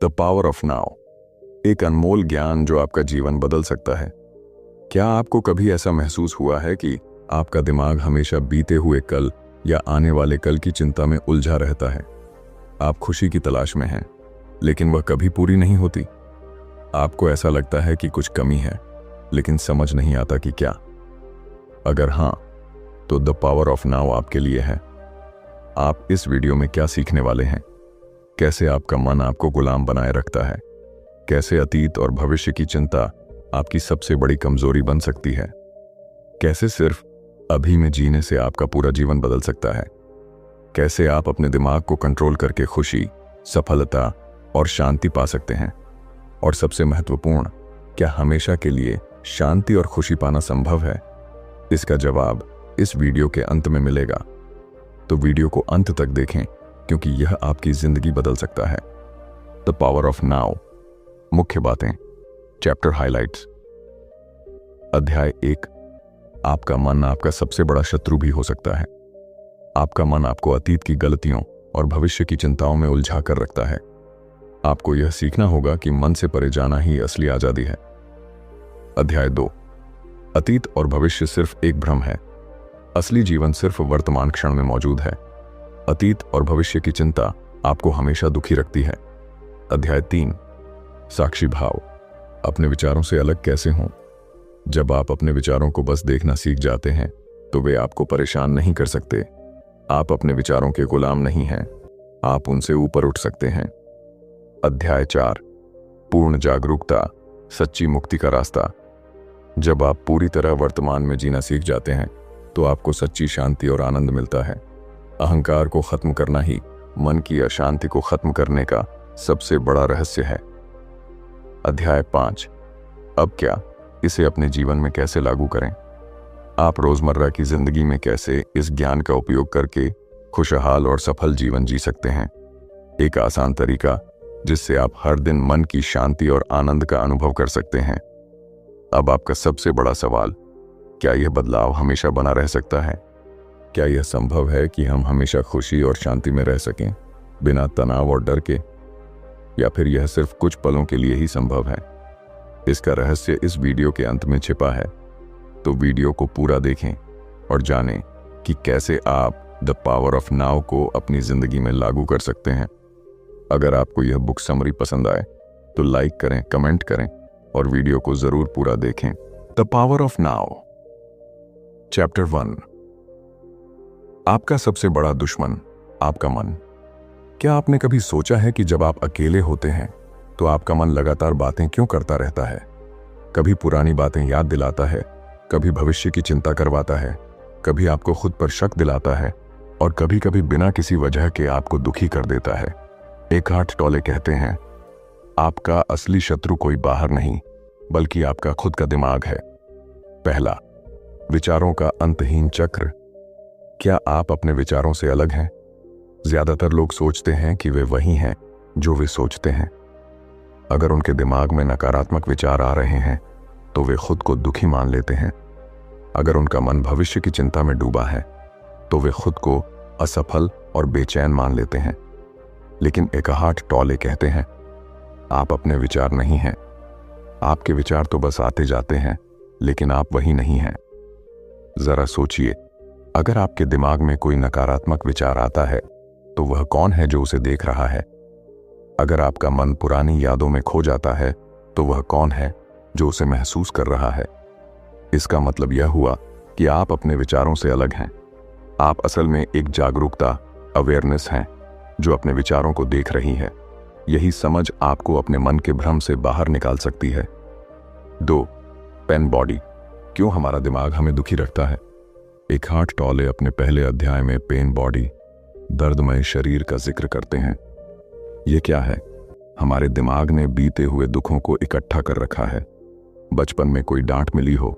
The power of now, एक अनमोल ज्ञान जो आपका जीवन बदल सकता है। क्या आपको कभी ऐसा महसूस हुआ है कि आपका दिमाग हमेशा बीते हुए कल या आने वाले कल की चिंता में उलझा रहता है? आप खुशी की तलाश में हैं, लेकिन वह कभी पूरी नहीं होती। आपको ऐसा लगता है कि कुछ कमी है, लेकिन समझ नहीं आता कि क्या। अगर हाँ, तो द पावर ऑफ नाउ आपके लिए है। आप इस वीडियो में क्या सीखने वाले हैं? कैसे आपका मन आपको गुलाम बनाए रखता है, कैसे अतीत और भविष्य की चिंता आपकी सबसे बड़ी कमजोरी बन सकती है, कैसे सिर्फ अभी में जीने से आपका पूरा जीवन बदल सकता है, कैसे आप अपने दिमाग को कंट्रोल करके खुशी, सफलता और शांति पा सकते हैं, और सबसे महत्वपूर्ण, क्या हमेशा के लिए शांति और खुशी पाना संभव है? इसका जवाब इस वीडियो के अंत में मिलेगा, तो वीडियो को अंत तक देखें, क्योंकि यह आपकी जिंदगी बदल सकता है। द पावर ऑफ नाउ, मुख्य बातें, चैप्टर हाइलाइट्स। अध्याय 1, आपका मन आपका सबसे बड़ा शत्रु भी हो सकता है। आपका मन आपको अतीत की गलतियों और भविष्य की चिंताओं में उलझा कर रखता है। आपको यह सीखना होगा कि मन से परे जाना ही असली आजादी है। अध्याय 2, अतीत और भविष्य सिर्फ एक भ्रम है, असली जीवन सिर्फ वर्तमान क्षण में मौजूद है। अतीत और भविष्य की चिंता आपको हमेशा दुखी रखती है। अध्याय 3, साक्षी भाव, अपने विचारों से अलग कैसे हों। जब आप अपने विचारों को बस देखना सीख जाते हैं, तो वे आपको परेशान नहीं कर सकते। आप अपने विचारों के गुलाम नहीं हैं, आप उनसे ऊपर उठ सकते हैं। अध्याय 4, पूर्ण जागरूकता, सच्ची मुक्ति का रास्ता। जब आप पूरी तरह वर्तमान में जीना सीख जाते हैं, तो आपको सच्ची शांति और आनंद मिलता है। अहंकार को खत्म करना ही मन की अशांति को खत्म करने का सबसे बड़ा रहस्य है। अध्याय 5, अब क्या, इसे अपने जीवन में कैसे लागू करें। आप रोजमर्रा की जिंदगी में कैसे इस ज्ञान का उपयोग करके खुशहाल और सफल जीवन जी सकते हैं। एक आसान तरीका जिससे आप हर दिन मन की शांति और आनंद का अनुभव कर सकते हैं। अब आपका सबसे बड़ा सवाल, क्या यह बदलाव हमेशा बना रह सकता है? क्या यह संभव है कि हम हमेशा खुशी और शांति में रह सकें, बिना तनाव और डर के? या फिर यह सिर्फ कुछ पलों के लिए ही संभव है? इसका रहस्य इस वीडियो के अंत में छिपा है, तो वीडियो को पूरा देखें और जानें कि कैसे आप द पावर ऑफ नाउ को अपनी जिंदगी में लागू कर सकते हैं। अगर आपको यह बुक समरी पसंद आए तो लाइक करें, कमेंट करें और वीडियो को जरूर पूरा देखें। The power of now, chapter 1, आपका सबसे बड़ा दुश्मन आपका मन। क्या आपने कभी सोचा है कि जब आप अकेले होते हैं तो आपका मन लगातार बातें क्यों करता रहता है? कभी पुरानी बातें याद दिलाता है, कभी भविष्य की चिंता करवाता है, कभी आपको खुद पर शक दिलाता है, और कभी कभी बिना किसी वजह के आपको दुखी कर देता है। एकार्ट टॉले कहते हैं, आपका असली शत्रु कोई बाहर नहीं, बल्कि आपका खुद का दिमाग है। पहला, विचारों का अंतहीन चक्र। क्या आप अपने विचारों से अलग हैं? ज्यादातर लोग सोचते हैं कि वे वही हैं जो वे सोचते हैं। अगर उनके दिमाग में नकारात्मक विचार आ रहे हैं, तो वे खुद को दुखी मान लेते हैं। अगर उनका मन भविष्य की चिंता में डूबा है, तो वे खुद को असफल और बेचैन मान लेते हैं। लेकिन एकार्ट टॉले कहते हैं, आप अपने विचार नहीं हैं। आपके विचार तो बस आते जाते हैं, लेकिन आप वही नहीं हैं। जरा सोचिए, अगर आपके दिमाग में कोई नकारात्मक विचार आता है, तो वह कौन है जो उसे देख रहा है? अगर आपका मन पुरानी यादों में खो जाता है, तो वह कौन है जो उसे महसूस कर रहा है? इसका मतलब यह हुआ कि आप अपने विचारों से अलग हैं। आप असल में एक जागरूकता, अवेयरनेस हैं, जो अपने विचारों को देख रही है। यही समझ आपको अपने मन के भ्रम से बाहर निकाल सकती है। 2, पेन बॉडी, क्यों हमारा दिमाग हमें दुखी रखता है? एकार्ट टॉले अपने पहले अध्याय में पेन बॉडी, दर्दमय शरीर का जिक्र करते हैं। यह क्या है? हमारे दिमाग ने बीते हुए दुखों को इकट्ठा कर रखा है। बचपन में कोई डांट मिली हो,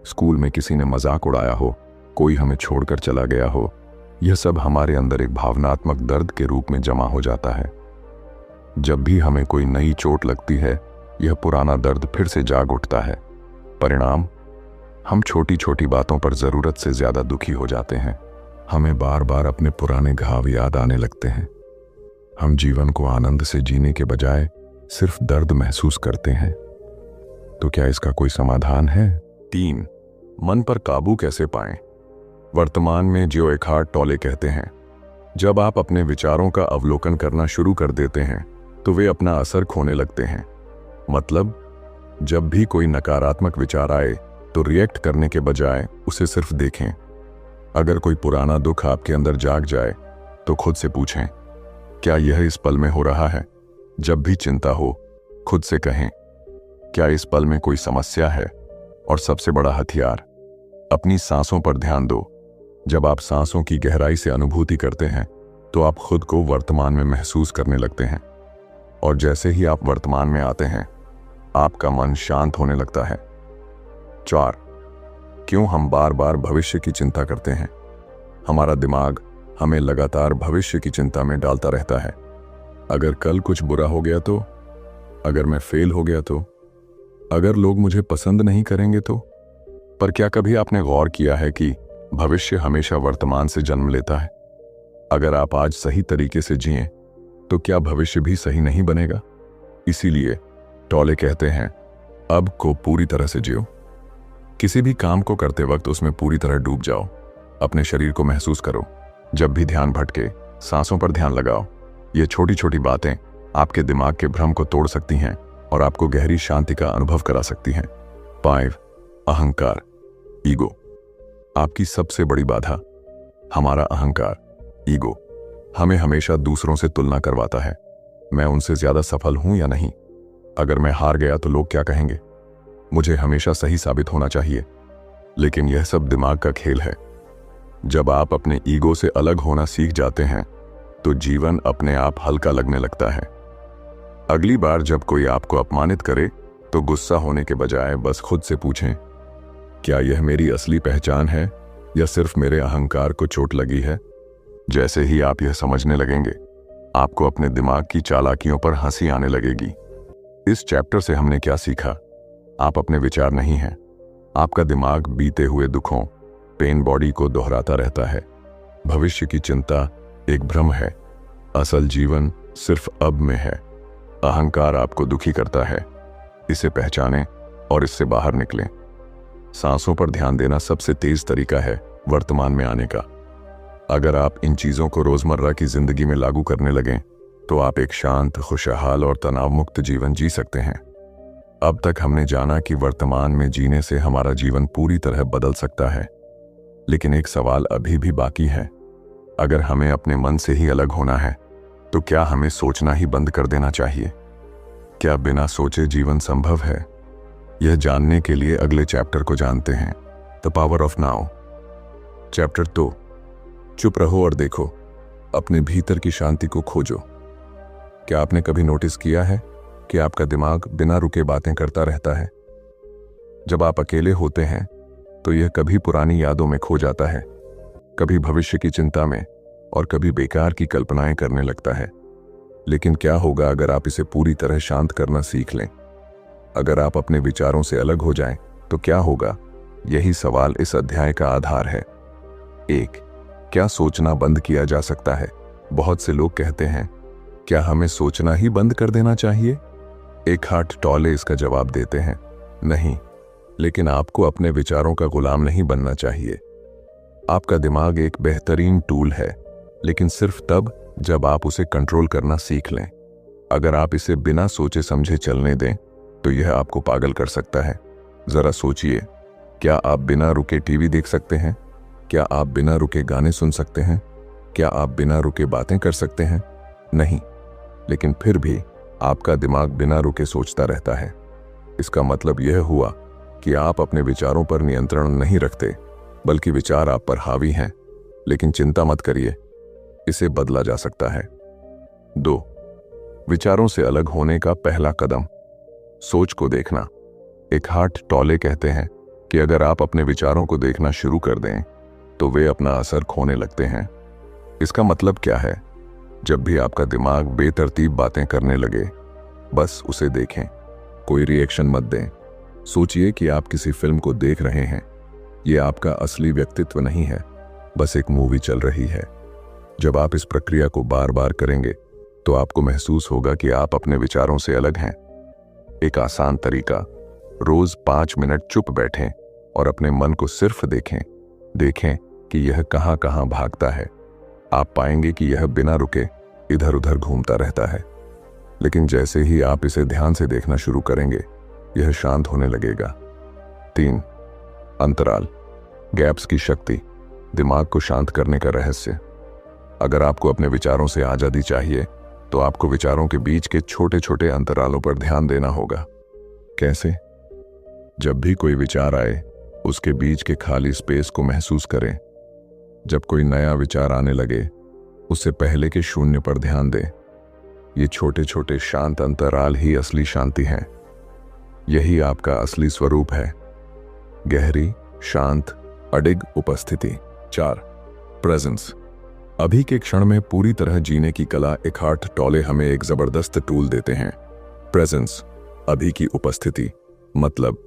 स्कूल में किसी ने मजाक उड़ाया हो, कोई हमें छोड़कर चला गया हो, यह सब हमारे अंदर एक भावनात्मक दर्द के रूप में जमा हो जाता है। जब भी हमें कोई नई चोट लगती है, यह पुराना दर्द फिर से जाग उठता है। परिणाम, हम छोटी छोटी बातों पर जरूरत से ज्यादा दुखी हो जाते हैं। हमें बार बार अपने पुराने घाव याद आने लगते हैं। हम जीवन को आनंद से जीने के बजाय सिर्फ दर्द महसूस करते हैं। तो क्या इसका कोई समाधान है? 3. मन पर काबू कैसे पाएं? वर्तमान में जो एखार्ट टोले कहते हैं, जब आप अपने विचारों का अवलोकन करना शुरू कर देते हैं तो वे अपना असर खोने लगते हैं। मतलब, जब भी कोई नकारात्मक विचार आए तो रिएक्ट करने के बजाय उसे सिर्फ देखें। अगर कोई पुराना दुख आपके अंदर जाग जाए तो खुद से पूछें, क्या यह इस पल में हो रहा है? जब भी चिंता हो, खुद से कहें, क्या इस पल में कोई समस्या है? और सबसे बड़ा हथियार, अपनी सांसों पर ध्यान दो। जब आप सांसों की गहराई से अनुभूति करते हैं तो आप खुद को वर्तमान में महसूस करने लगते हैं, और जैसे ही आप वर्तमान में आते हैं आपका मन शांत होने लगता है। 4. क्यों हम बार बार भविष्य की चिंता करते हैं? हमारा दिमाग हमें लगातार भविष्य की चिंता में डालता रहता है। अगर कल कुछ बुरा हो गया तो? अगर मैं फेल हो गया तो? अगर लोग मुझे पसंद नहीं करेंगे तो? पर क्या कभी आपने गौर किया है कि भविष्य हमेशा वर्तमान से जन्म लेता है? अगर आप आज सही तरीके से जिएं तो क्या भविष्य भी सही नहीं बनेगा? इसीलिए टोले कहते हैं, अब को पूरी तरह से जियो। किसी भी काम को करते वक्त उसमें पूरी तरह डूब जाओ। अपने शरीर को महसूस करो। जब भी ध्यान भटके, सांसों पर ध्यान लगाओ। ये छोटी छोटी बातें आपके दिमाग के भ्रम को तोड़ सकती हैं और आपको गहरी शांति का अनुभव करा सकती हैं। 5. अहंकार, ईगो। आपकी सबसे बड़ी बाधा हमारा अहंकार, ईगो। हमें हमेशा दूसरों से तुलना करवाता है। मैं उनसे ज्यादा सफल हूं या नहीं? अगर मैं हार गया तो लोग क्या कहेंगे? मुझे हमेशा सही साबित होना चाहिए। लेकिन यह सब दिमाग का खेल है। जब आप अपने ईगो से अलग होना सीख जाते हैं तो जीवन अपने आप हल्का लगने लगता है। अगली बार जब कोई आपको अपमानित करे तो गुस्सा होने के बजाय बस खुद से पूछें, क्या यह मेरी असली पहचान है या सिर्फ मेरे अहंकार को चोट लगी है? जैसे ही आप यह समझने लगेंगे, आपको अपने दिमाग की चालाकियों पर हंसी आने लगेगी। इस चैप्टर से हमने क्या सीखा? आप अपने विचार नहीं हैं। आपका दिमाग बीते हुए दुखों, पेन बॉडी को दोहराता रहता है। भविष्य की चिंता एक भ्रम है। असल जीवन सिर्फ अब में है। अहंकार आपको दुखी करता है। इसे पहचानें और इससे बाहर निकलें। सांसों पर ध्यान देना सबसे तेज तरीका है वर्तमान में आने का। अगर आप इन चीजों को रोजमर्रा की जिंदगी में लागू करने लगें तो आप एक शांत, खुशहाल और तनाव मुक्त जीवन जी सकते हैं। अब तक हमने जाना कि वर्तमान में जीने से हमारा जीवन पूरी तरह बदल सकता है। लेकिन एक सवाल अभी भी बाकी है। अगर हमें अपने मन से ही अलग होना है तो क्या हमें सोचना ही बंद कर देना चाहिए? क्या बिना सोचे जीवन संभव है? यह जानने के लिए अगले चैप्टर को जानते हैं, the power of now. Chapter 2, चुप रहो और देखो। अपने भीतर की शांति को खोजो। क्या आपने कभी नोटिस किया है कि आपका दिमाग बिना रुके बातें करता रहता है? जब आप अकेले होते हैं तो यह कभी पुरानी यादों में खो जाता है, कभी भविष्य की चिंता में, और कभी बेकार की कल्पनाएं करने लगता है। लेकिन क्या होगा अगर आप इसे पूरी तरह शांत करना सीख लें? अगर आप अपने विचारों से अलग हो जाएं तो क्या होगा? यही सवाल इस अध्याय का आधार है। 1. क्या सोचना बंद किया जा सकता है? बहुत से लोग कहते हैं, क्या हमें सोचना ही बंद कर देना चाहिए? एखार्ट टोले इसका जवाब देते हैं, नहीं, लेकिन आपको अपने विचारों का गुलाम नहीं बनना चाहिए। आपका दिमाग एक बेहतरीन टूल है, लेकिन सिर्फ तब जब आप उसे कंट्रोल करना सीख लें। अगर आप इसे बिना सोचे समझे चलने दें तो यह आपको पागल कर सकता है। जरा सोचिए, क्या आप बिना रुके टीवी देख सकते हैं? क्या आप बिना रुके गाने सुन सकते हैं? क्या आप बिना रुके बातें कर सकते हैं? नहीं। लेकिन फिर भी आपका दिमाग बिना रुके सोचता रहता है। इसका मतलब यह हुआ कि आप अपने विचारों पर नियंत्रण नहीं रखते, बल्कि विचार आप पर हावी हैं। लेकिन चिंता मत करिए, इसे बदला जा सकता है। 2. विचारों से अलग होने का पहला कदम, सोच को देखना। एखार्ट टोले कहते हैं कि अगर आप अपने विचारों को देखना शुरू कर दें तो वे अपना असर खोने लगते हैं। इसका मतलब क्या है? जब भी आपका दिमाग बेतरतीब बातें करने लगे, बस उसे देखें। कोई रिएक्शन मत दें। सोचिए कि आप किसी फिल्म को देख रहे हैं। यह आपका असली व्यक्तित्व नहीं है, बस एक मूवी चल रही है। जब आप इस प्रक्रिया को बार बार करेंगे तो आपको महसूस होगा कि आप अपने विचारों से अलग हैं। एक आसान तरीका, रोज 5 मिनट चुप बैठें और अपने मन को सिर्फ देखें कि यह कहां कहां भागता है। आप पाएंगे कि यह बिना रुके इधर उधर घूमता रहता है, लेकिन जैसे ही आप इसे ध्यान से देखना शुरू करेंगे, यह शांत होने लगेगा। 3. अंतराल, गैप्स की शक्ति, दिमाग को शांत करने का रहस्य। अगर आपको अपने विचारों से आजादी चाहिए, तो आपको विचारों के बीच के छोटे छोटे अंतरालों पर ध्यान देना होगा। कैसे? जब भी कोई विचार आए, उसके बीच के खाली स्पेस को महसूस करें। जब कोई नया विचार आने लगे, उससे पहले के शून्य पर ध्यान दें। ये छोटे छोटे शांत अंतराल ही असली शांति हैं। यही आपका असली स्वरूप है, गहरी, शांत, अडिग उपस्थिति। 4. प्रेजेंस, अभी के क्षण में पूरी तरह जीने की कला। एखार्ट टॉले हमें एक जबरदस्त टूल देते हैं। प्रेजेंस, अभी की उपस्थिति, मतलब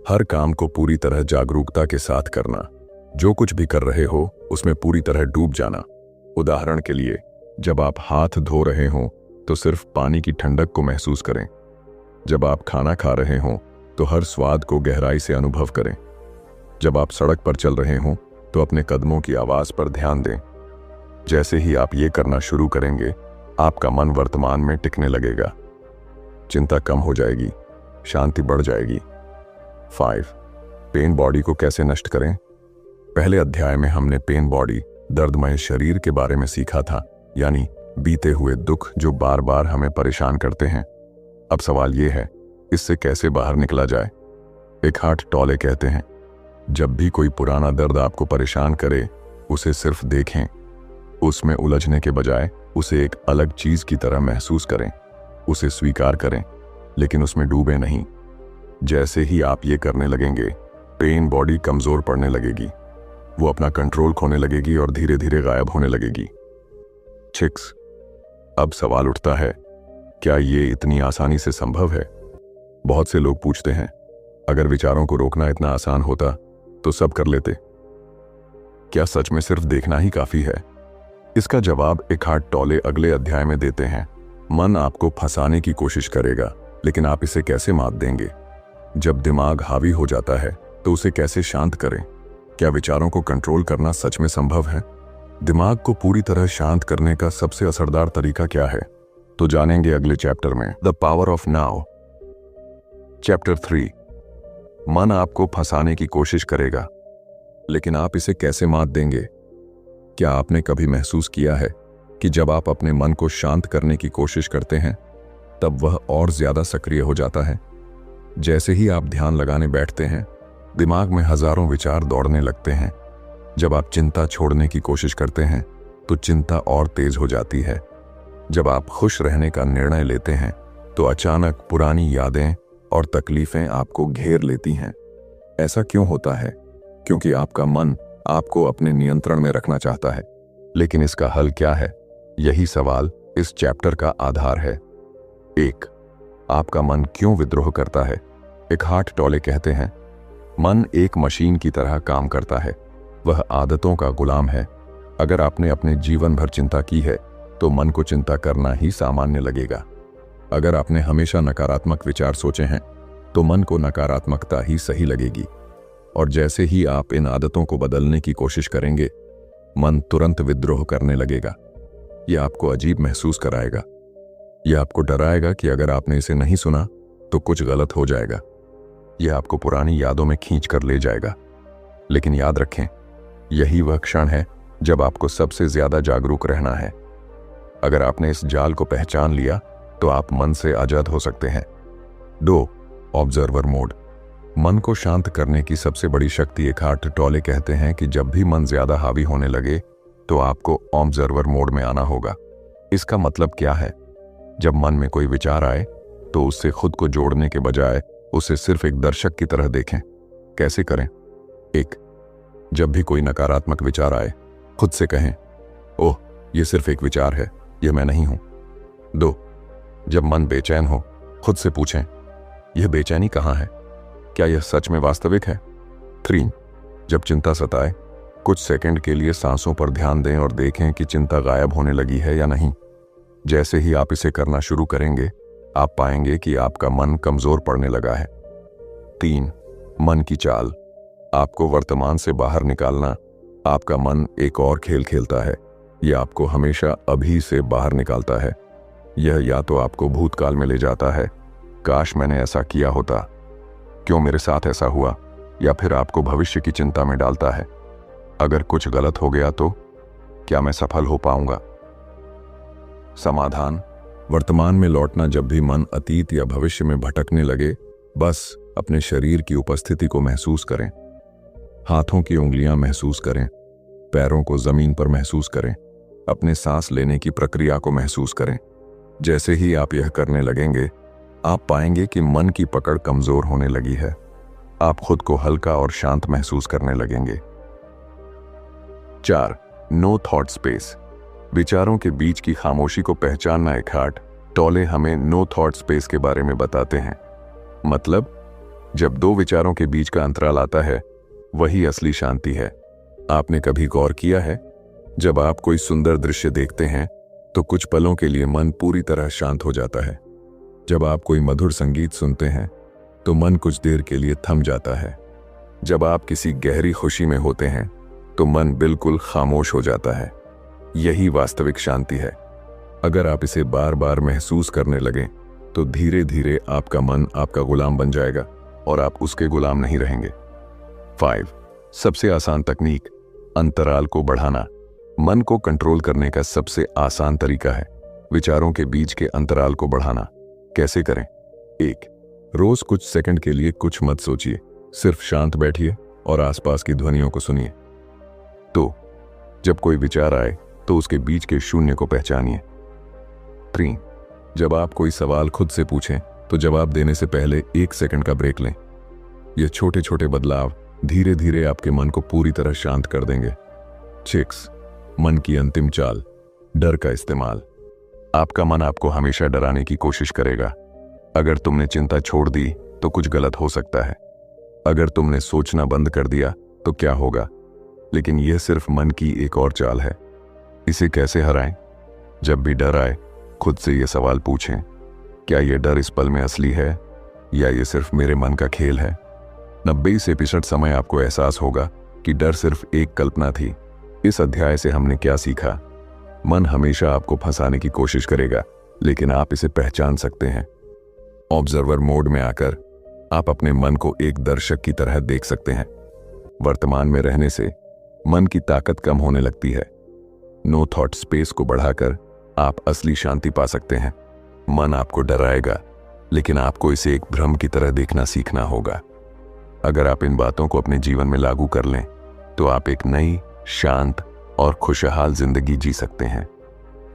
हर काम को पूरी तरह जागरूकता के साथ करना। जो कुछ भी कर रहे हो उसमें पूरी तरह डूब जाना। उदाहरण के लिए, जब आप हाथ धो रहे हों तो सिर्फ पानी की ठंडक को महसूस करें। जब आप खाना खा रहे हों तो हर स्वाद को गहराई से अनुभव करें। जब आप सड़क पर चल रहे हों तो अपने कदमों की आवाज पर ध्यान दें। जैसे ही आप ये करना शुरू करेंगे, आपका मन वर्तमान में टिकने लगेगा। चिंता कम हो जाएगी, शांति बढ़ जाएगी। 5. पेन बॉडी को कैसे नष्ट करें। पहले अध्याय में हमने पेन बॉडी, दर्दमय शरीर के बारे में सीखा था, यानी बीते हुए दुख जो बार बार हमें परेशान करते हैं। अब सवाल यह है, इससे कैसे बाहर निकला जाए। एखार्ट टॉले कहते हैं, जब भी कोई पुराना दर्द आपको परेशान करे, उसे सिर्फ देखें। उसमें उलझने के बजाय उसे एक अलग चीज की तरह महसूस करें। उसे स्वीकार करें, लेकिन उसमें डूबे नहीं। जैसे ही आप ये करने लगेंगे, पेन बॉडी कमजोर पड़ने लगेगी। वो अपना कंट्रोल खोने लगेगी और धीरे धीरे गायब होने लगेगी। 6. अब सवाल उठता है, क्या ये इतनी आसानी से संभव है? बहुत से लोग पूछते हैं, अगर विचारों को रोकना इतना आसान होता तो सब कर लेते। क्या सच में सिर्फ देखना ही काफी है? इसका जवाब एखार्ट टॉले अगले अध्याय में देते हैं। मन आपको फंसाने की कोशिश करेगा, लेकिन आप इसे कैसे मात देंगे? जब दिमाग हावी हो जाता है तो उसे कैसे शांत करें? क्या विचारों को कंट्रोल करना सच में संभव है? दिमाग को पूरी तरह शांत करने का सबसे असरदार तरीका क्या है, तो जानेंगे अगले चैप्टर में। The power of now. Chapter 3, मन आपको फंसाने की कोशिश करेगा, लेकिन आप इसे कैसे मात देंगे? क्या आपने कभी महसूस किया है कि जब आप अपने मन को शांत करने की कोशिश करते हैं, तब वह और ज्यादा सक्रिय हो जाता है? जैसे ही आप ध्यान लगाने बैठते हैं, दिमाग में हजारों विचार दौड़ने लगते हैं। जब आप चिंता छोड़ने की कोशिश करते हैं, तो चिंता और तेज हो जाती है। जब आप खुश रहने का निर्णय लेते हैं, तो अचानक पुरानी यादें और तकलीफें आपको घेर लेती हैं। ऐसा क्यों होता है? क्योंकि आपका मन आपको अपने नियंत्रण में रखना चाहता है। लेकिन इसका हल क्या है? यही सवाल इस चैप्टर का आधार है। 1. आपका मन क्यों विद्रोह करता है? एखार्ट टॉले कहते हैं, मन एक मशीन की तरह काम करता है। वह आदतों का गुलाम है। अगर आपने अपने जीवन भर चिंता की है, तो मन को चिंता करना ही सामान्य लगेगा। अगर आपने हमेशा नकारात्मक विचार सोचे हैं, तो मन को नकारात्मकता ही सही लगेगी। और जैसे ही आप इन आदतों को बदलने की कोशिश करेंगे, मन तुरंत विद्रोह करने लगेगा। यह आपको अजीब महसूस कराएगा। यह आपको डराएगा कि अगर आपने इसे नहीं सुना तो कुछ गलत हो जाएगा। यह आपको पुरानी यादों में खींच कर ले जाएगा। लेकिन याद रखें, यही वह क्षण है जब आपको सबसे ज्यादा जागरूक रहना है। अगर आपने इस जाल को पहचान लिया, तो आप मन से आजाद हो सकते हैं। 2. Observer mode. मन को शांत करने की सबसे बड़ी शक्ति एखार्ट टॉले कहते हैं कि जब भी मन ज्यादा हावी होने लगे, तो आपको ऑब्जर्वर मोड में आना होगा। इसका मतलब क्या है? जब मन में कोई विचार आए, तो उससे खुद को जोड़ने के बजाय उसे सिर्फ एक दर्शक की तरह देखें। कैसे करें? 1. जब भी कोई नकारात्मक विचार आए, खुद से कहें, ओह, यह सिर्फ एक विचार है, यह मैं नहीं हूं। 2. जब मन बेचैन हो, खुद से पूछें, यह बेचैनी कहां है? क्या यह सच में वास्तविक है? 3. जब चिंता सताए, कुछ सेकंड के लिए सांसों पर ध्यान दें और देखें कि चिंता गायब होने लगी है या नहीं। जैसे ही आप इसे करना शुरू करेंगे, आप पाएंगे कि आपका मन कमजोर पड़ने लगा है। 3. मन की चाल। आपको वर्तमान से बाहर निकालना। आपका मन एक और खेल खेलता है। यह आपको हमेशा अभी से बाहर निकालता है। यह या तो आपको भूतकाल में ले जाता है, काश मैंने ऐसा किया होता, क्यों मेरे साथ ऐसा हुआ, या फिर आपको भविष्य की चिंता में डालता है, अगर कुछ गलत हो गया तो क्या मैं सफल हो पाऊंगा। समाधान। वर्तमान में लौटना। जब भी मन अतीत या भविष्य में भटकने लगे, बस अपने शरीर की उपस्थिति को महसूस करें। हाथों की उंगलियां महसूस करें, पैरों को जमीन पर महसूस करें, अपने सांस लेने की प्रक्रिया को महसूस करें। जैसे ही आप यह करने लगेंगे, आप पाएंगे कि मन की पकड़ कमजोर होने लगी है। आप खुद को हल्का और शांत महसूस करने लगेंगे। 4. No thought space. विचारों के बीच की खामोशी को पहचानना। एकार्ट टोले हमें नो थॉट स्पेस के बारे में बताते हैं। मतलब, जब दो विचारों के बीच का अंतराल आता है, वही असली शांति है। आपने कभी गौर किया है, जब आप कोई सुंदर दृश्य देखते हैं तो कुछ पलों के लिए मन पूरी तरह शांत हो जाता है। जब आप कोई मधुर संगीत सुनते हैं तो मन कुछ देर के लिए थम जाता है। जब आप किसी गहरी खुशी में होते हैं तो मन बिल्कुल खामोश हो जाता है। यही वास्तविक शांति है। अगर आप इसे बार बार महसूस करने लगें तो धीरे धीरे आपका मन आपका गुलाम बन जाएगा और आप उसके गुलाम नहीं रहेंगे। 5. सबसे आसान तकनीक, अंतराल को बढ़ाना। मन को कंट्रोल करने का सबसे आसान तरीका है विचारों के बीच के अंतराल को बढ़ाना। कैसे करें? 1. रोज कुछ सेकंड के लिए कुछ मत सोचिए, सिर्फ शांत बैठिए और आसपास की ध्वनियों को सुनिए। 2. जब कोई विचार आए तो उसके बीच के शून्य को पहचानिए। 3. जब आप कोई सवाल खुद से पूछें तो जवाब देने से पहले 1 सेकंड का ब्रेक लें। ये छोटे छोटे बदलाव धीरे धीरे आपके मन को पूरी तरह शांत कर देंगे। 6. मन की अंतिम चाल, डर का इस्तेमाल। आपका मन आपको हमेशा डराने की कोशिश करेगा। अगर तुमने चिंता छोड़ दी तो कुछ गलत हो सकता है। अगर तुमने सोचना बंद कर दिया तो क्या होगा। लेकिन यह सिर्फ मन की एक और चाल है। इसे कैसे हराएं? जब भी डर आए, खुद से यह सवाल पूछें, क्या यह डर इस पल में असली है या यह सिर्फ मेरे मन का खेल है? 90% समय आपको एहसास होगा कि डर सिर्फ एक कल्पना थी। इस अध्याय से हमने क्या सीखा? मन हमेशा आपको फंसाने की कोशिश करेगा, लेकिन आप इसे पहचान सकते हैं। ऑब्जर्वर मोड में आकर आप अपने मन को एक दर्शक की तरह देख सकते हैं। वर्तमान में रहने से मन की ताकत कम होने लगती है। नो थॉट स्पेस को बढ़ाकर आप असली शांति पा सकते हैं। मन आपको डराएगा, लेकिन आपको इसे एक भ्रम की तरह देखना सीखना होगा। अगर आप इन बातों को अपने जीवन में लागू कर लें तो आप एक नई, शांत और खुशहाल जिंदगी जी सकते हैं।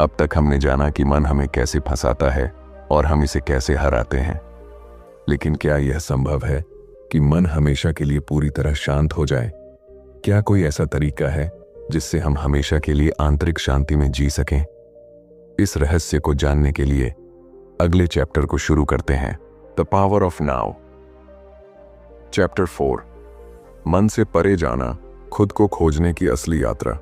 अब तक हमने जाना कि मन हमें कैसे फंसाता है और हम इसे कैसे हराते हैं। लेकिन क्या यह संभव है कि मन हमेशा के लिए पूरी तरह शांत हो जाए? क्या कोई ऐसा तरीका है जिससे हम हमेशा के लिए आंतरिक शांति में जी सकें? इस रहस्य को जानने के लिए अगले चैप्टर को शुरू करते हैं, the power of now. Chapter 4, मन से परे जाना, खुद को खोजने की असली यात्रा।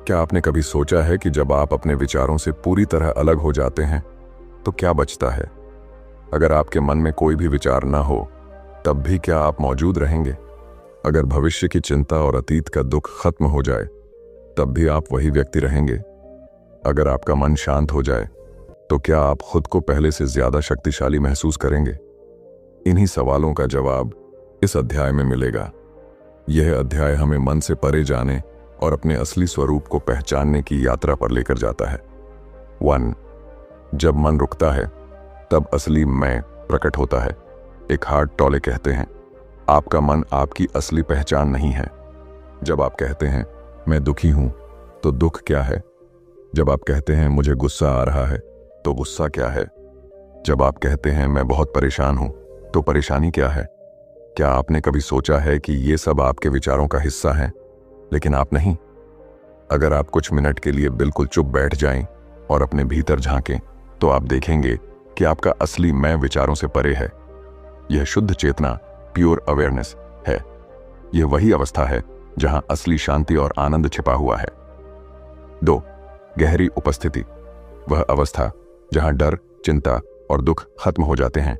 क्या आपने कभी सोचा है कि जब आप अपने विचारों से पूरी तरह अलग हो जाते हैं तो क्या बचता है? अगर आपके मन में कोई भी विचार ना हो, तब भी क्या आप मौजूद रहेंगे? अगर भविष्य की चिंता और अतीत का दुख खत्म हो जाए, तब भी आप वही व्यक्ति रहेंगे? अगर आपका मन शांत हो जाए, तो क्या आप खुद को पहले से ज्यादा शक्तिशाली महसूस करेंगे? इन्हीं सवालों का जवाब इस अध्याय में मिलेगा। यह अध्याय हमें मन से परे जाने और अपने असली स्वरूप को पहचानने की यात्रा पर लेकर जाता है। 1. जब मन रुकता है, तब असली मैं प्रकट होता है। एकार्ट टोले कहते हैं, आपका मन आपकी असली पहचान नहीं है। जब आप कहते हैं मैं दुखी हूं, तो दुख क्या है? जब आप कहते हैं मुझे गुस्सा आ रहा है, तो गुस्सा क्या है? जब आप कहते हैं मैं बहुत परेशान हूं, तो परेशानी क्या है? क्या आपने कभी सोचा है कि ये सब आपके विचारों का हिस्सा है, लेकिन आप नहीं? अगर आप कुछ मिनट के लिए बिल्कुल चुप बैठ जाएं और अपने भीतर झांकें, तो आप देखेंगे कि आपका असली मैं विचारों से परे है। यह शुद्ध चेतना, प्योर अवेयरनेस है। यह वही अवस्था है जहां असली शांति और आनंद छिपा हुआ है। 2. गहरी उपस्थिति। वह अवस्था जहां डर, चिंता और दुख खत्म हो जाते हैं।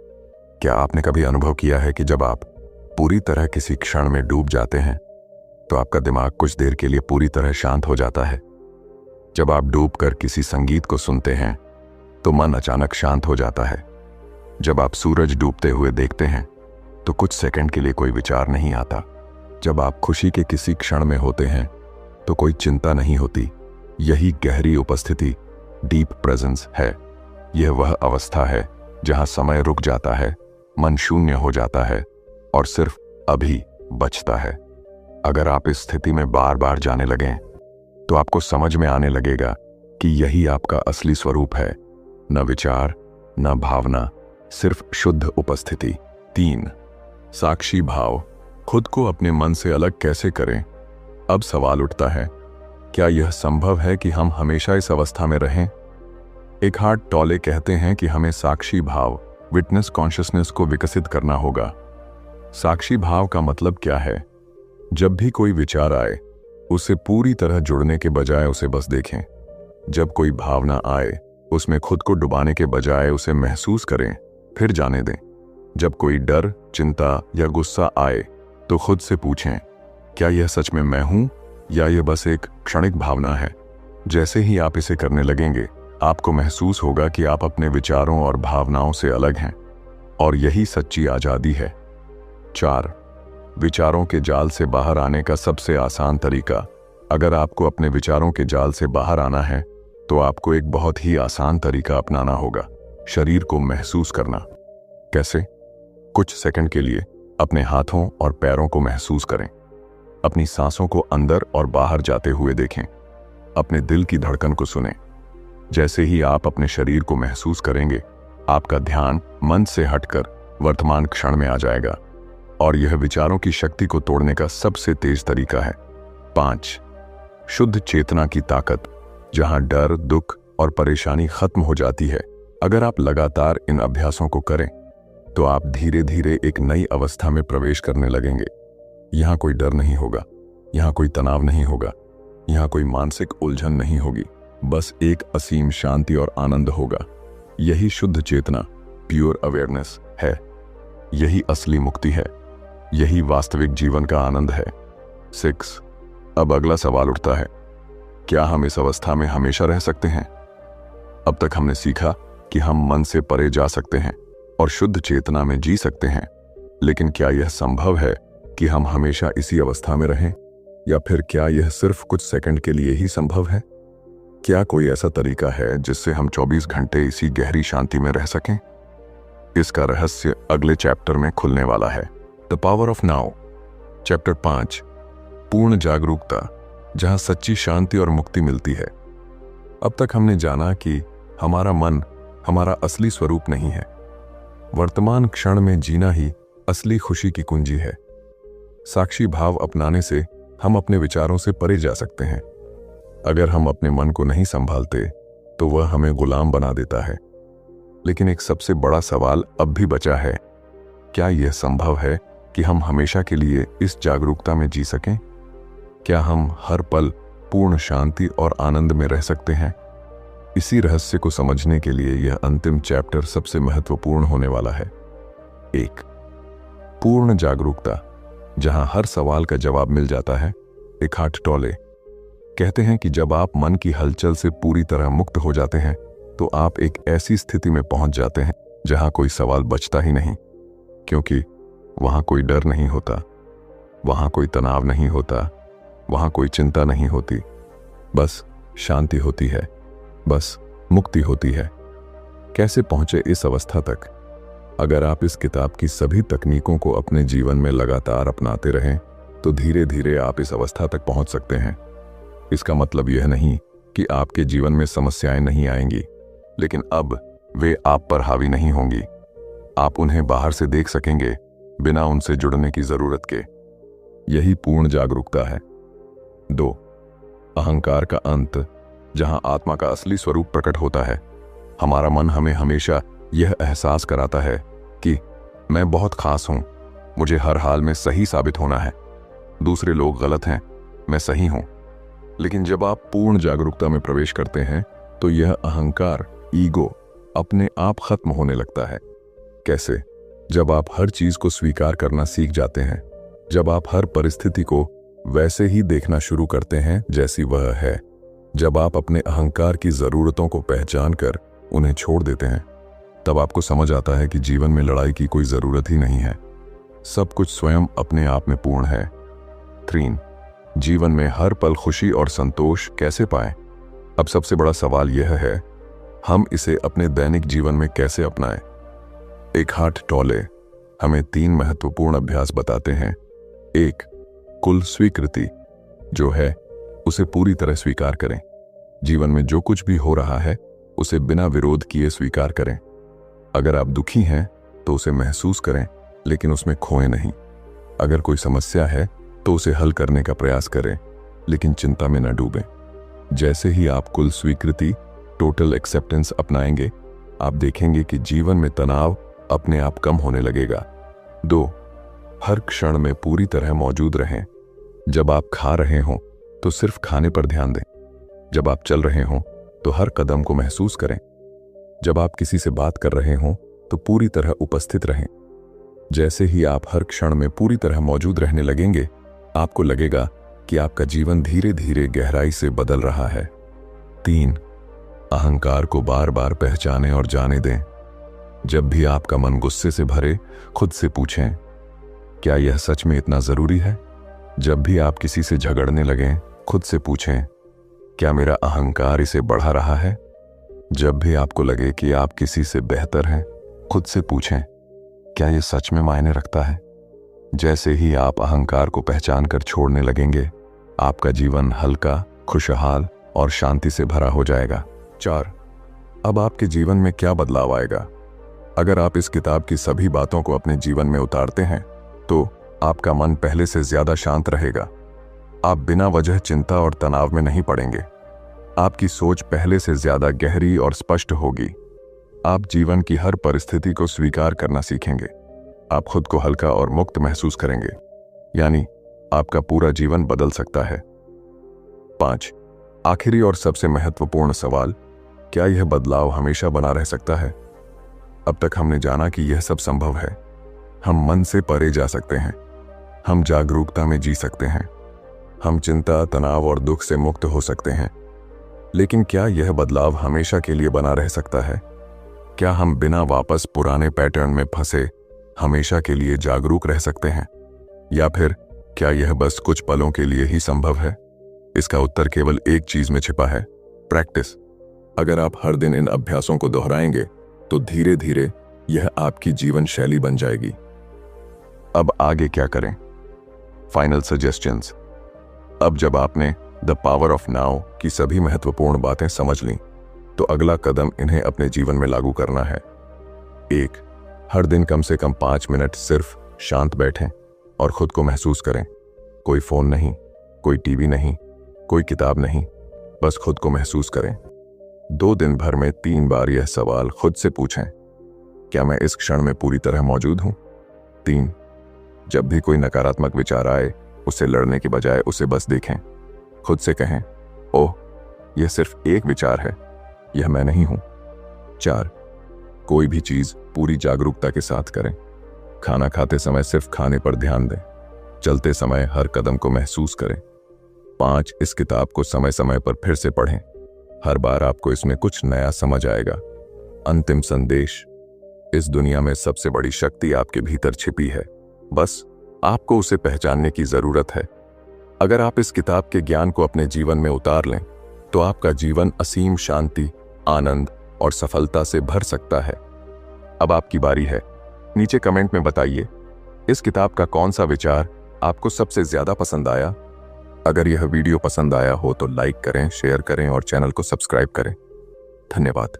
क्या आपने कभी अनुभव किया है कि जब आप पूरी तरह किसी क्षण में डूब जाते हैं तो आपका दिमाग कुछ देर के लिए पूरी तरह शांत हो जाता है? जब आप डूबकर किसी संगीत को सुनते हैं तो मन अचानक शांत हो जाता है। जब आप सूरज डूबते हुए देखते हैं तो कुछ सेकंड के लिए कोई विचार नहीं आता। जब आप खुशी के किसी क्षण में होते हैं तो कोई चिंता नहीं होती। यही गहरी उपस्थिति, डीप प्रेजेंस है। यह वह अवस्था है जहां समय रुक जाता है, मन शून्य हो जाता है और सिर्फ अभी बचता है। अगर आप इस स्थिति में बार बार जाने लगें तो आपको समझ में आने लगेगा कि यही आपका असली स्वरूप है। न विचार, न भावना, सिर्फ शुद्ध उपस्थिति। 3. साक्षी भाव। खुद को अपने मन से अलग कैसे करें? अब सवाल उठता है, क्या यह संभव है कि हम हमेशा इस अवस्था में रहें? एकहार्ट टॉले कहते हैं कि हमें साक्षी भाव, विटनेस कॉन्शियसनेस को विकसित करना होगा। साक्षी भाव का मतलब क्या है? जब भी कोई विचार आए उसे पूरी तरह जुड़ने के बजाय उसे बस देखें। जब कोई भावना आए उसमें खुद को डुबाने के बजाय उसे महसूस करें, फिर जाने दें। जब कोई डर, चिंता या गुस्सा आए तो खुद से पूछें, क्या यह सच में मैं हूं या यह बस एक क्षणिक भावना है? जैसे ही आप इसे करने लगेंगे आपको महसूस होगा कि आप अपने विचारों और भावनाओं से अलग हैं और यही सच्ची आजादी है। 4. विचारों के जाल से बाहर आने का सबसे आसान तरीका। अगर आपको अपने विचारों के जाल से बाहर आना है तो आपको एक बहुत ही आसान तरीका अपनाना होगा, शरीर को महसूस करना। कैसे? कुछ सेकंड के लिए अपने हाथों और पैरों को महसूस करें। अपनी सांसों को अंदर और बाहर जाते हुए देखें। अपने दिल की धड़कन को सुनें। जैसे ही आप अपने शरीर को महसूस करेंगे आपका ध्यान मन से हटकर वर्तमान क्षण में आ जाएगा और यह विचारों की शक्ति को तोड़ने का सबसे तेज तरीका है। 5. शुद्ध चेतना की ताकत, जहां डर, दुख और परेशानी खत्म हो जाती है। अगर आप लगातार इन अभ्यासों को करें तो आप धीरे धीरे एक नई अवस्था में प्रवेश करने लगेंगे। यहां कोई डर नहीं होगा, यहां कोई तनाव नहीं होगा, यहां कोई मानसिक उलझन नहीं होगी, बस एक असीम शांति और आनंद होगा। यही शुद्ध चेतना, प्योर अवेयरनेस है। यही असली मुक्ति है। यही वास्तविक जीवन का आनंद है। 6. अब अगला सवाल उठता है, क्या हम इस अवस्था में हमेशा रह सकते हैं? अब तक हमने सीखा कि हम मन से परे जा सकते हैं और शुद्ध चेतना में जी सकते हैं, लेकिन क्या यह संभव है कि हम हमेशा इसी अवस्था में रहें? या फिर क्या यह सिर्फ कुछ सेकंड के लिए ही संभव है? क्या कोई ऐसा तरीका है जिससे हम 24 घंटे इसी गहरी शांति में रह सकें? इसका रहस्य अगले चैप्टर में खुलने वाला है। The power of now, chapter 5, पूर्ण जागरूकता, जहां सच्ची शांति और मुक्ति मिलती है। अब तक हमने जाना कि हमारा मन हमारा असली स्वरूप नहीं है। वर्तमान क्षण में जीना ही असली खुशी की कुंजी है। साक्षी भाव अपनाने से हम अपने विचारों से परे जा सकते हैं। अगर हम अपने मन को नहीं संभालते तो वह हमें गुलाम बना देता है। लेकिन एक सबसे बड़ा सवाल अब भी बचा है, क्या यह संभव है कि हम हमेशा के लिए इस जागरूकता में जी सकें? क्या हम हर पल पूर्ण शांति और आनंद में रह सकते हैं? इसी रहस्य को समझने के लिए यह अंतिम चैप्टर सबसे महत्वपूर्ण होने वाला है। 1. पूर्ण जागरूकता, जहां हर सवाल का जवाब मिल जाता है। एकहार्ट टॉले कहते हैं कि जब आप मन की हलचल से पूरी तरह मुक्त हो जाते हैं तो आप एक ऐसी स्थिति में पहुंच जाते हैं जहां कोई सवाल बचता ही नहीं, क्योंकि वहां कोई डर नहीं होता, वहां कोई तनाव नहीं होता, वहां कोई चिंता नहीं होती, बस शांति होती है, बस मुक्ति होती है। कैसे पहुंचे इस अवस्था तक? अगर आप इस किताब की सभी तकनीकों को अपने जीवन में लगातार अपनाते रहें तो धीरे धीरे आप इस अवस्था तक पहुंच सकते हैं। इसका मतलब यह नहीं कि आपके जीवन में समस्याएं नहीं आएंगी, लेकिन अब वे आप पर हावी नहीं होंगी। आप उन्हें बाहर से देख सकेंगे बिना उनसे जुड़ने की जरूरत के। यही पूर्ण जागरूकता है। 2. अहंकार का अंत, जहां आत्मा का असली स्वरूप प्रकट होता है। हमारा मन हमें हमेशा यह एहसास कराता है कि मैं बहुत खास हूं, मुझे हर हाल में सही साबित होना है, दूसरे लोग गलत हैं, मैं सही हूं। लेकिन जब आप पूर्ण जागरूकता में प्रवेश करते हैं तो यह अहंकार, ईगो, अपने आप खत्म होने लगता है। कैसे? जब आप हर चीज को स्वीकार करना सीख जाते हैं, जब आप हर परिस्थिति को वैसे ही देखना शुरू करते हैं जैसी वह है, जब आप अपने अहंकार की जरूरतों को पहचान कर उन्हें छोड़ देते हैं, तब आपको समझ आता है कि जीवन में लड़ाई की कोई जरूरत ही नहीं है। सब कुछ स्वयं अपने आप में पूर्ण है। 3. जीवन में हर पल खुशी और संतोष कैसे पाएं? अब सबसे बड़ा सवाल यह है, हम इसे अपने दैनिक जीवन में कैसे अपनाएं? एक हाथ टोले हमें 3 महत्वपूर्ण अभ्यास बताते हैं। 1. कुल स्वीकृति, जो है उसे पूरी तरह स्वीकार करें। जीवन में जो कुछ भी हो रहा है उसे बिना विरोध किए स्वीकार करें। अगर आप दुखी हैं तो उसे महसूस करें, लेकिन उसमें खोएं नहीं। अगर कोई समस्या है तो उसे हल करने का प्रयास करें, लेकिन चिंता में न डूबें। जैसे ही आप कुल स्वीकृति, टोटल एक्सेप्टेंस अपनाएंगे, आप देखेंगे कि जीवन में तनाव अपने आप कम होने लगेगा। 2. हर क्षण में पूरी तरह मौजूद रहें। जब आप खा रहे हों तो सिर्फ खाने पर ध्यान दें। जब आप चल रहे हों तो हर कदम को महसूस करें। जब आप किसी से बात कर रहे हों तो पूरी तरह उपस्थित रहें। जैसे ही आप हर क्षण में पूरी तरह मौजूद रहने लगेंगे, आपको लगेगा कि आपका जीवन धीरे धीरे गहराई से बदल रहा है। 3. अहंकार को बार बार पहचानें और जाने दें। जब भी आपका मन गुस्से से भरे, खुद से पूछें, क्या यह सच में इतना जरूरी है? जब भी आप किसी से झगड़ने लगें, खुद से पूछें, क्या मेरा अहंकार इसे बढ़ा रहा है? जब भी आपको लगे कि आप किसी से बेहतर हैं, खुद से पूछें, क्या यह सच में मायने रखता है? जैसे ही आप अहंकार को पहचान कर छोड़ने लगेंगे, आपका जीवन हल्का, खुशहाल और शांति से भरा हो जाएगा। 4. अब आपके जीवन में क्या बदलाव आएगा? अगर आप इस किताब की सभी बातों को अपने जीवन में उतारते हैं, तो आपका मन पहले से ज्यादा शांत रहेगा। आप बिना वजह चिंता और तनाव में नहीं पड़ेंगे। आपकी सोच पहले से ज्यादा गहरी और स्पष्ट होगी। आप जीवन की हर परिस्थिति को स्वीकार करना सीखेंगे। आप खुद को हल्का और मुक्त महसूस करेंगे, यानी आपका पूरा जीवन बदल सकता है। 5. आखिरी और सबसे महत्वपूर्ण सवाल, क्या यह बदलाव हमेशा बना रह सकता है? अब तक हमने जाना कि यह सब संभव है। हम मन से परे जा सकते हैं, हम जागरूकता में जी सकते हैं, हम चिंता, तनाव और दुख से मुक्त हो सकते हैं। लेकिन क्या यह बदलाव हमेशा के लिए बना रह सकता है? क्या हम बिना वापस पुराने पैटर्न में फंसे हमेशा के लिए जागरूक रह सकते हैं? या फिर क्या यह बस कुछ पलों के लिए ही संभव है? इसका उत्तर केवल एक चीज में छिपा है, प्रैक्टिस। अगर आप हर दिन इन अभ्यासों को दोहराएंगे तो धीरे धीरे यह आपकी जीवन शैली बन जाएगी। अब आगे क्या करें? Final suggestions. अब जब आपने द पावर ऑफ नाउ की सभी महत्वपूर्ण बातें समझ लीं, तो अगला कदम इन्हें अपने जीवन में लागू करना है। 1. हर दिन कम से कम 5 मिनट सिर्फ शांत बैठें और खुद को महसूस करें। कोई फोन नहीं, कोई टीवी नहीं, कोई किताब नहीं, बस खुद को महसूस करें। 2 दिन भर में 3 बार यह सवाल खुद से पूछें, क्या मैं इस क्षण में पूरी तरह मौजूद हूं? 3. जब भी कोई नकारात्मक विचार आए, उससे लड़ने के बजाय उसे बस देखें। खुद से कहें, ओह, यह सिर्फ एक विचार है, यह मैं नहीं हूं। 4. कोई भी चीज पूरी जागरूकता के साथ करें। खाना खाते समय सिर्फ खाने पर ध्यान दें, चलते समय हर कदम को महसूस करें। 5. इस किताब को समय समय पर फिर से पढ़ें, हर बार आपको इसमें कुछ नया समझ आएगा। अंतिम संदेश, इस दुनिया में सबसे बड़ी शक्ति आपके भीतर छिपी है, बस आपको उसे पहचानने की जरूरत है। अगर आप इस किताब के ज्ञान को अपने जीवन में उतार लें, तो आपका जीवन असीम शांति, आनंद और सफलता से भर सकता है। अब आपकी बारी है। नीचे कमेंट में बताइए, इस किताब का कौन सा विचार आपको सबसे ज्यादा पसंद आया। अगर यह वीडियो पसंद आया हो तो लाइक करें, शेयर करें और चैनल को सब्सक्राइब करें। धन्यवाद।